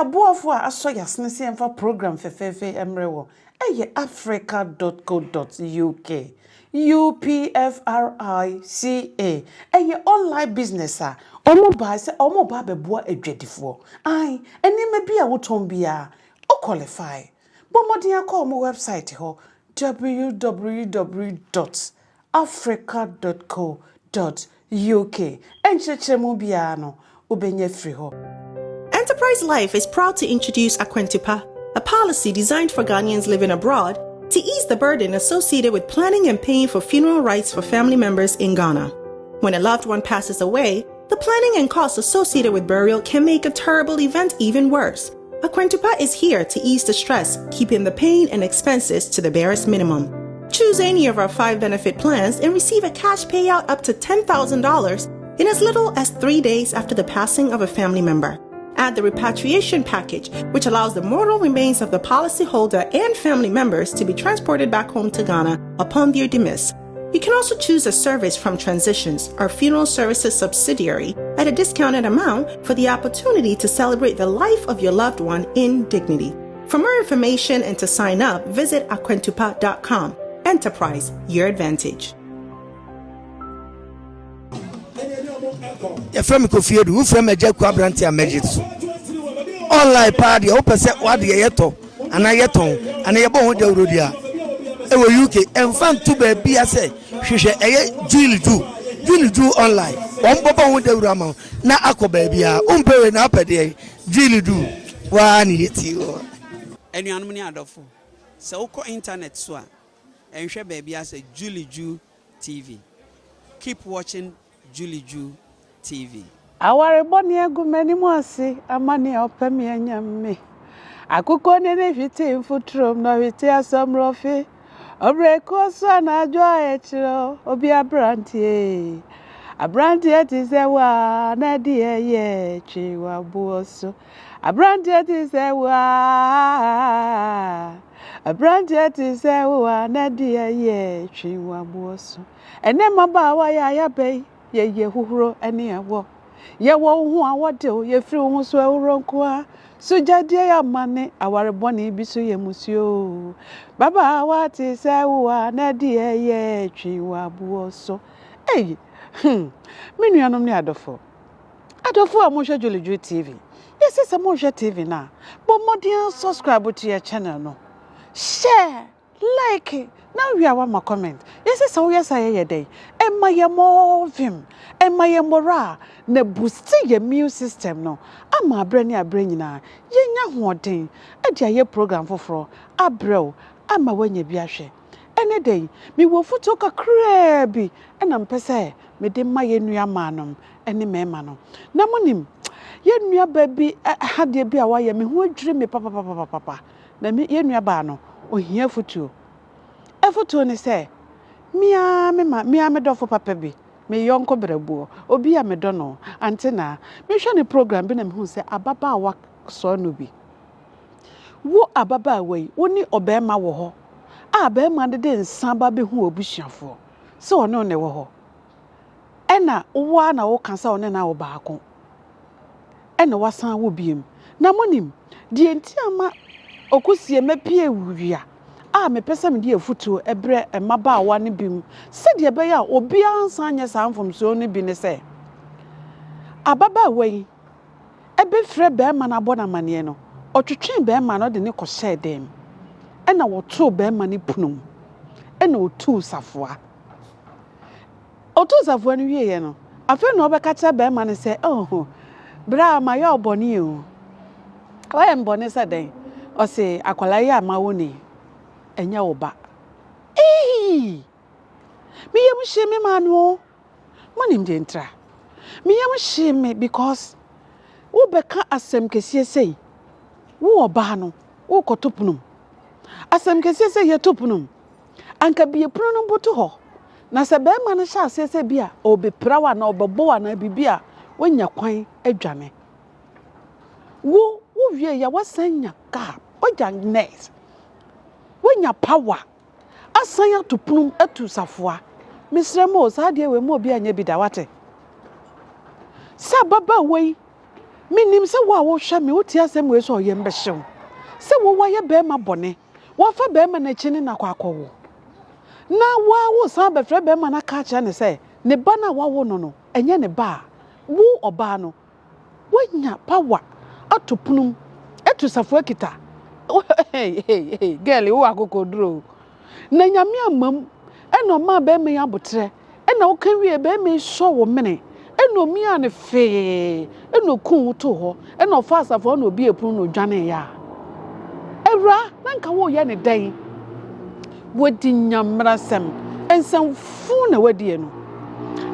aboafo a aso yasne se emfa program fefefe emrewo eye africa.co.uk UPFRICA eye online business a omo ba beboa adwadifo ai enima bia woton bia o qualify bomodin akọ omo website ho www.africa.co.uk enchechemu bia no obenya free ho. Enterprise Life is proud to introduce Aquantupa, a policy designed for Ghanaians living abroad to ease the burden associated with planning and paying for funeral rites for family members in Ghana. When a loved one passes away, the planning and costs associated with burial can make a terrible event even worse. Aquantupa is here to ease the stress, keeping the pain and expenses to the barest minimum. Choose any of our 5 benefit plans and receive a cash payout up to $10,000 in as little as 3 days after the passing of a family member. Add the repatriation package, which allows the mortal remains of the policyholder and family members to be transported back home to Ghana upon their demise. You can also choose a service from Transitions, our funeral services subsidiary, at a discounted amount for the opportunity to celebrate the life of your loved one in dignity. For more information and to sign up, visit aquantupa.com. Enterprise, your advantage. From Kofi, who from a Jack Quabrantia Magic. Online party, open set what the yeto, and I yeton, and I bought the Rudia. Ewo UK, and fan to be a say, she said, Juu Tv online. One papa with the Rama, na ako baby, umpe na per day, Juu Tv, one hit you. Any anonymity adofo. So, ko internet so, and share baby as a Juu TV. Keep watching Juu TV. Aware boni egu meni mwasi amani opemi enyame. Akuko nene fiti mfutrom na fiti asomrofi. Obreko so na ajwa etro obi abrantie. Abrantie tisewa na die ye chiwa buoso. Abrantie tisewa. Abrantie tisewa na die ye chiwa buoso. Ene mabawa ya bei. Ye huhuro ene ewo ye wo hu awode o ye firi hu so ewuro nkoa so jade ya mane aware boni bi so ye musio baba wati se wa na die ye twiwa buoso me nuanom ne adofo a mo hwe Juu TV yes se mo hwe TV na bo modern subscribe to your channel no share like now we are one comment yes so yes I day emma ye more vim emma ye mora na boost your immune system no ama abrani nyina ye nya hoden e dia ye program foforo abrel ama wanya bi ahwe ene day me wo foto kakra bi e na mpese me de ma ye nua manom ene mema no na monim ye nua ba bi hade bi a wa ye me ho adwire me papa na me ye nua ba no ohia foto efoto ni se mia me dofo papa bi me yonko brabuo obi a me do no antena me hwe ne program bi na me hu se ababa awa so no bi wo ababa awai woni obema wo ho abema de nsa ba be hu obusuafo se ono ne wo ho ena wo na wo kan sa one na wo baako ena wasan wo biem na monim die ntiama okusie mapie wuwia me pese me die futuo ebre emaba awa ne bim se de be ya obi ansa anya sanfom so ne bi ne se ababa wei ebe frɛ be ma na bona mane no otwetwen be ma no de ne kɔ hyɛ dem ɛna woto be ma ne punum ɛna otu safoa no wieye no afa na obeka cha be ma ne se bra ma ya obone o wa mbone se den o se akwala ya ma woni enya oba me yam sheme manu monim de ntra me yam sheme because wo beka asem kesie sei wo oba no wo kotopunum asem kesie sei ye topunum anka bie punum boto ho na se be ma no sha asese bia obeprawa na obebo wa na bibia wonya kwan adwane wo wie ya wasanya ka oja next wonya power asanya topunum atu safoa misremo sa de we mo bi anya bi da wate sa baba wei Minim se wo hwe me wotia asem we so oyem behyew. Se wo waye be ma bone. Wo fa be ma na chini na kwakowo. Na wo san be fre be ma na ka kire ne se ne ba na wo no no enye ne ba. Wo oba no wonya power atopunum etu safo akita. Hey girl wo akokodro. Na nyame amam eno ma be me abotre. Ena wo kan wie be me so wo mene. Eno mi ane fe eno kun to ho eno fa asafo na obi epun no dwane ya ewra na nka wo ye ne dan wodi nyamrasem ensam fu na wadi eno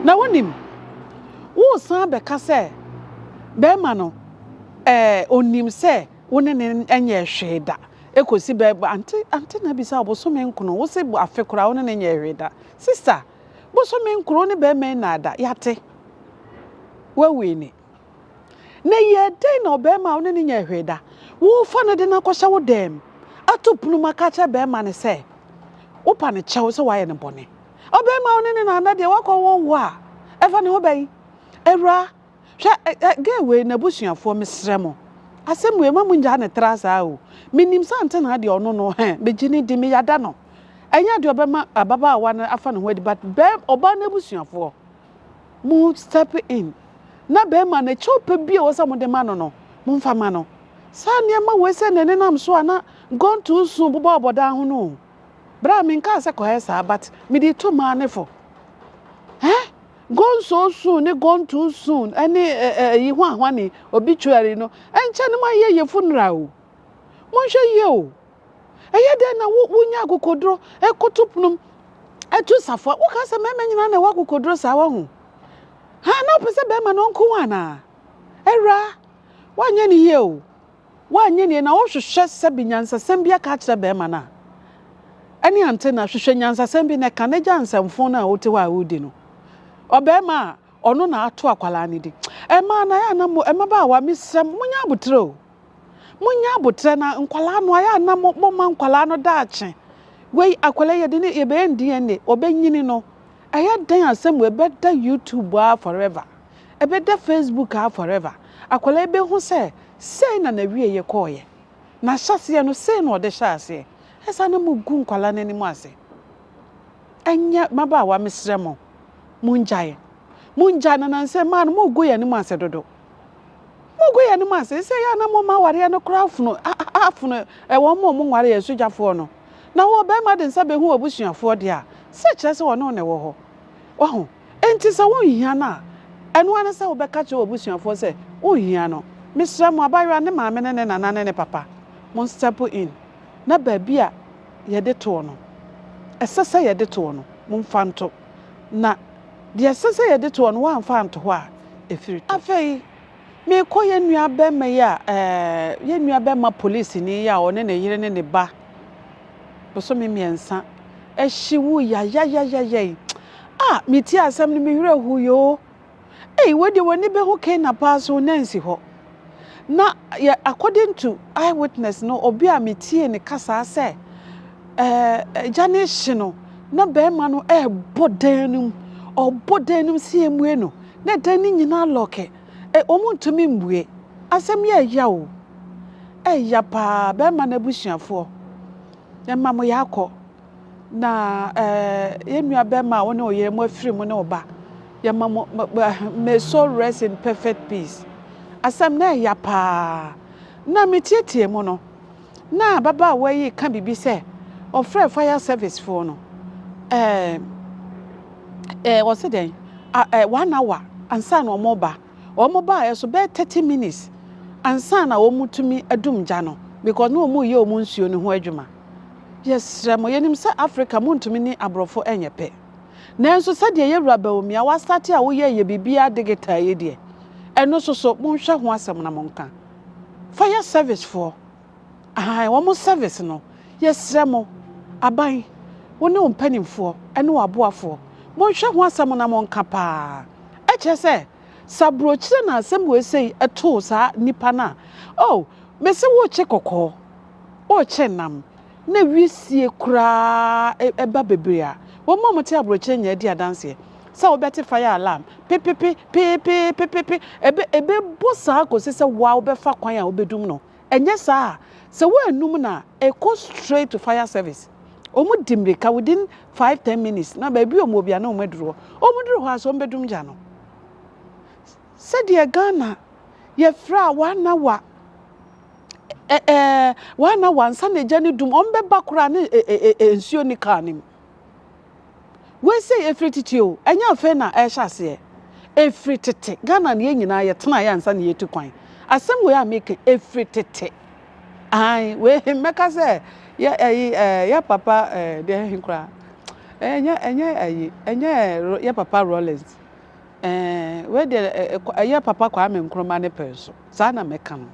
na wonim wo san be ka se be ma no onim se woni ne enye hweda ekosi be ante na bisa obosome nkono wo se afekora woni ne enye hweda sister bosome nkono ne be me na ada yate wawini na ye den no be ma woni nya hweda wo fa no de na kwasha wo dem atopunu maka cha be ma ne se wo pa ne chew se waye ne bone obe ma woni na na de wakọ won wo a e fa ne ho bai ewra hwa ge we na busuafo mesremo asem we ma munja ne trasa o minim sante na de ono no he begini di me yada no enya de obe ma ababa awa na afa ne ho di but be oba na busuafo mu step in na be ma na chope bi o sa mo de ma no mumfa ma no sa ne ma we se ne nam so ana gone too soon buba oboda ho no bra me nka se ko hesa but me di to ma ne fo gone so soon ne gone too soon ani yi ho ahwane obituary no enche ne ma ye funeral o mo hwe ye o eye de na wunya akokodro ekotupnum etu safo wo ka se meme nyina na wa akokodro sa wa ho ha na pese be ma no nko wana era wanye ni ye o wanye ni na wo hwehwe se binyansa sem bia ka kire be ma na ani ante na hwehwe nyansa sem bi ne ka ne jansamfo na wote wa wudi no obe ma ono na ato akwala ni di e ma na ya na mo e ma ba wa misem munya abutre na nkwala no ya na mo ma nkwala no daache wei akwala ye de ne ye be ndi ene obenyini no aya dan asem we beda YouTube forever e beda Facebook forever akwala be hu se sei na wie ye koye na hyase no sei na ode hyase esa na mo gu nkwala nani mu ase enya maba wa misremo munjaye na nanse ma no mo gu ye ni mu ase dodo mo gu ye ni mu ase sei ya na mo ma ware no krafuno afuno e wo mo nware ye sujafo no na wo be ma de nsa be hu obusuafo de a se kire se wo no ne wo ho wahu enti se wo hia na eno ana se wo be ka che obusuafo se wo hia no misra mo abayo ne maame ne nana ne papa mon step in na ba bia ye de to no esese ye de to no mon fanto na de esese ye de to no wan fanto ho a efiri afei me koye nua be me ya ye nua be ma police ni ya one ne yire ne ba boso me miensa ehyiwu ya meti asem ni me hwere hu yo we de woni be ho ken na pass ho nansi ho na according to eyewitness no obi a metie ne kasa se janish no na be ma no bodanum si emue no na dan ni nyina loke omuntumi mbue asem ya o ya pa be ma na busuafo ma mo yakọ na yenua be ma woni oyere mo afiri mo ne oba ya ma mo may soul rest in perfect peace asam na ya pa na metietie mo no na baba wa yi ka bibi se ofre fire service for no wo se den 1 hour ansa na omo ba yeso be 30 minutes ansa na omutumi adum gya no because no omu ye omu nsuo ne ho adwuma. Yes, Ramo, yenim sa Africa muntumi ni abrofo enyepe. Nanso sade ye wura baomia wa start a wo ye bibia digital ye de. Eno so monhwe ho asem na monka. Fire service for. Wo mo service no. Yes, Ramo, aban. Wo ne ompanimfo, ene waboafo. Monhwe ho asem na monka pa. Eche se sabrochire na asem we sei eto sa nipa na. Oh, me se wo che kokọ. O che nam. Na wisie kura eba bebre a wo mama te abroche nya di adanse So better fire alarm. Ebe bossa go say wow be fa kwan a obedum no. Enye sa. So we enum na e go straight to fire service. Omo dimreka within 5-10 minutes. Na ba bi omo bia na omo duro. Omo duro ho aso ombedum ja no. Said ye Ghana ye fra wana wa wana wansa na jani dum ombe bakura ne ensuo ni kanim. We say every titi o enya afa na e hyase every titi Ghana na nyina ye tena ya ansa na ye tu kwan asem we a make every titi ai we meka say ya papa de hinkra enya ya papa Rollins we de ya papa kwa me nkroma ne penso sa na meka no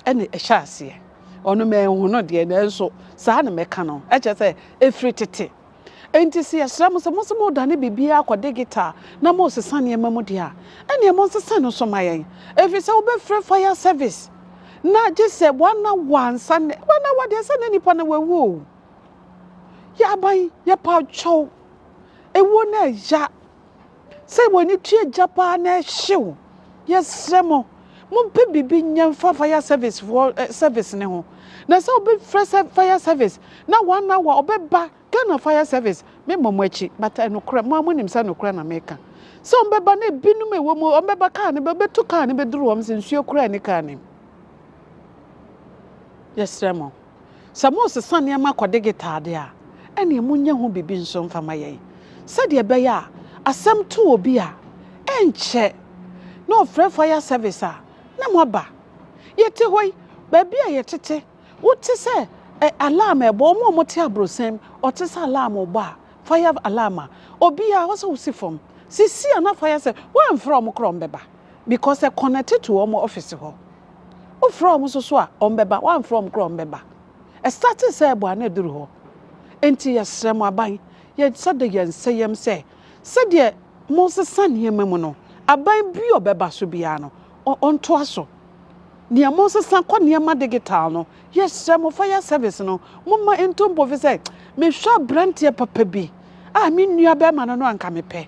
ene e hyase ono me hu no de na enso sa na meka no e che say every titi enti si asram so mo dane bibia akode guitar na mo sesane emamu dia ene mo sesane so mayen efi se obe free fire service na je se wana wansa ne wana wade se ne nipa na wewu ya ban ya pa chow ewo na ya se woni tue japa na hyew yesremo mo pe bibi nyamfa fire service for service ne ho na se obe free fire service na wana wa obe ba Ghana fire service me momwachi but enokra mo amonim sa nokra na meka so ombeba na binum ewo mo ombeba ka ne be to ka ne be duru wom se nsuo kra ne ka ne yesremo samo se sane ma kode gitade a ene munya ho bibi nso mfama yen sade be ya asem to obi a enche no fire service a na mo ba yete hoy ba bia yetete wote se alarm ebo mo te abrosem otisa alarm oba fire alarm obi a wo so sifom sisi ana fire say wan from krom beba because e connected to omo office ho o from so a ombeba wan from krom beba e start say ebo ana duru ho enti yesrem aban ye sade ye nseyem say sade mo sesane emamu no aban bi obeba so bia no onto aso Nia Moses and Konia digital no. Yes, some fire service no. Mumma entombo fi say me sure brantie papa bi. Ah me nua ba ma no anka me pe.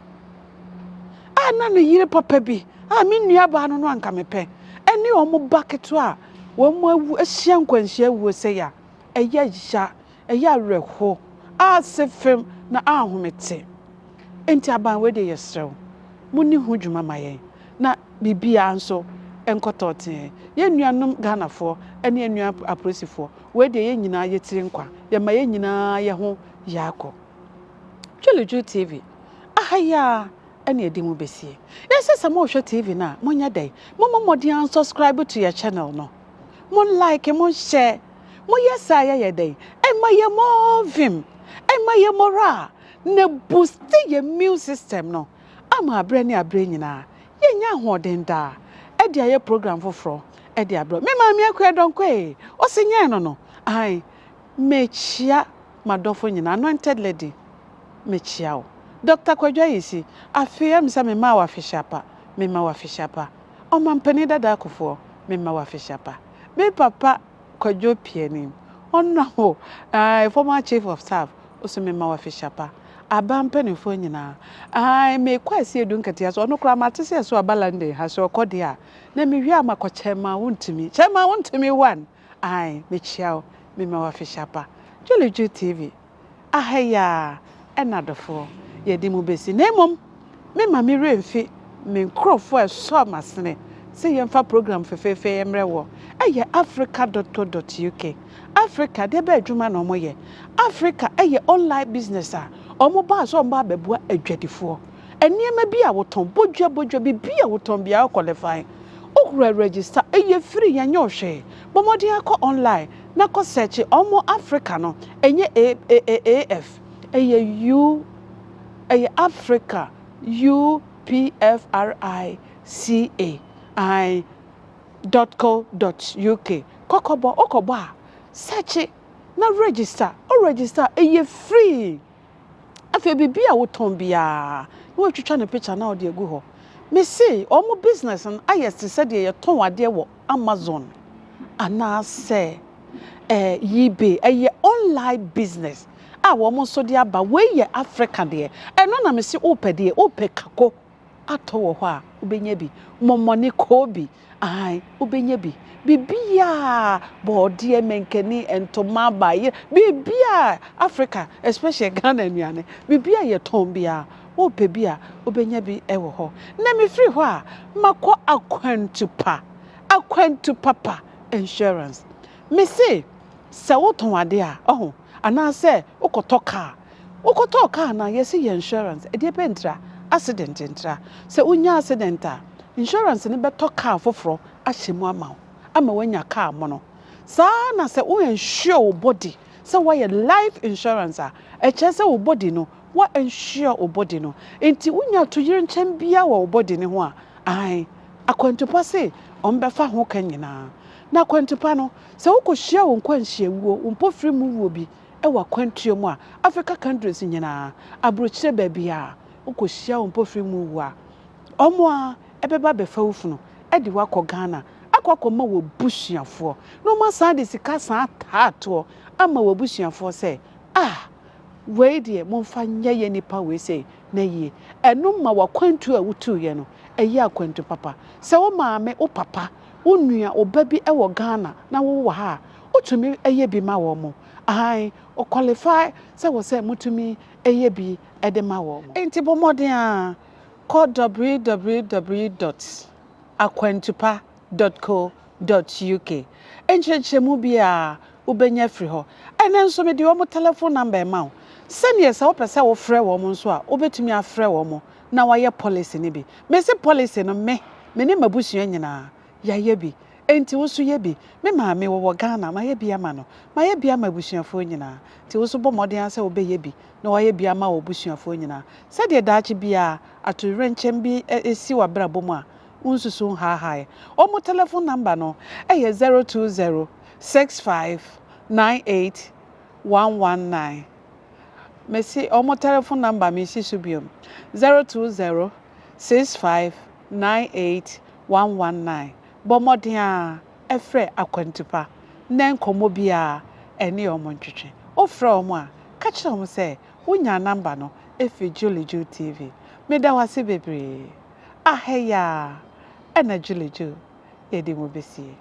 Ah na no yire papa bi. Ah me nua ba no anka me pe. Eni omo baketo a wo mo awu ahia nkwanhia wu se ya. Eya ya, eya reho. Ah sefem na ahomete. Enti aban we de yesrew. Muni hu dwuma mayen. Na bibia nso enkotote ye nuanom Ghana fo ene enua apolisifoɔ we de ye nyina ye tiri nkwa ye ma ye nyina ye ho yakɔ Juu TV ahaya ene edi mu besie yesi se mo hwɛ TV na monya dai mo modern subscribe to your channel no mo like mo share mo yesa ye dai e ma ye mo vim e ma ye mora na boost ye immune system no ama abre ne abre nyina ye nya hoden da edi aye program foforo edi abro me ma me akwa donko o se nya no ai mechia madofo nyina anointed lady mechia o Dr. Kwadwa yisi afia msa me ma wa fishapa me ma wa fishapa o mampani dada akofo me ma wa fishapa me papa Kwadwo pianim onna ho former chief of staff o se me ma wa fishapa abampanifo nyina ai me kwasi edu nkatia so ono kra matese so abalande ha so kode a na me hwi amakochema wontimi chema wontimi one ai me chiao me ma wa fishapa Juu TV ahaya enadofo yedi mu besi nemom me ma me remfi me nkrofo eso masene se yemfa program fefefe emre wo eye africa.co.uk Africa de ba adwuma na omoye Africa eye online business a omo ba so mba bebua adwadifo eniema bi a woton bodwa bi a woton bia o qualify okura register eye free yanye ohwe bomodi akọ online na ko search omo Africa no enye af eye u eye Africa upfrica.co.uk okobo a search na register eye free afi bibia woton bia wo twetwa na picture na ode agu ho me see omo business an ayest said ye ton ade wo Amazon ana say eBay online business a wo mo so de aba we ye Africa de eno na me se ope de ope kako ato wo ho a ubenya bi momone ko bi ai ubenya bi bibia bode menkeni entoma ba ye bibia Africa especially Ghana nuane bibia ye ton bia ope bia ubenya bi ewo ho na me free ho a makọ akwantu papa insurance me say se woton ade a oh ana se ukoto car na yesi ye insurance e de bentra accident ntra se unya accident a insurance ne beto car foforo ahyemu ama wanya car mo no sa na se wo insure wo body se wo ye life insurance a e che se wo body no wo insure wo body no enti unya to yire nchen bia wo body ne ho a ai akwantupa se ombefa ho kan nyina na akwantupa no se wo kohia wo nkwanhia wuo mpofiri mu wuo bi e wa kwantuo mu a Africa countries nyina abrochire babia wo kohia wo mpofiri mu wuo a omo a ebeba befa wufunu e di wakọ Ghana akọkọma wo busuafo no ma sa de sika sa taato ama wo busuafo se we de momfa nyeye nipa we se na yie eno ma wakwantu a wutu ye no eyi akwantu papa se wo maame wo papa wo nua oba bi e wo Ghana na wo wa ha otumi eye bi ma wo mo ai o qualify se wo se mutumi eye bi e de ma wo mo enti bomoden a call www.akwantupa.co.uk enchechemu bia ubenya free ho ene nso me de wo telephone number ma wo sene se wo pese wo frɛ wo mo nso a obetumi afrɛ wo mo na waye policy ne bi me se policy no me ne mabusua nyina ya ye bi enti wo so ye bi me maame wo Ghana ma ye bi ama no ma ye bi ama busuafo nyina ti wo so bomoden ase wo be ye bi na waye bi ama wo busuafo nyina se de daachi bia atorenchem bi esi wa brabo mu a unsusu ha o mo telephone number no eye 02065981119 Messi o mo telephone number me si subium 02065981119 bomoden a efre akwantupa na nkomo bia ene o mo ntwetwe o fra o mo a ka kire o mo se unya number no efi Juu TV me da wase bebre aheya ena Juu yedi mo besie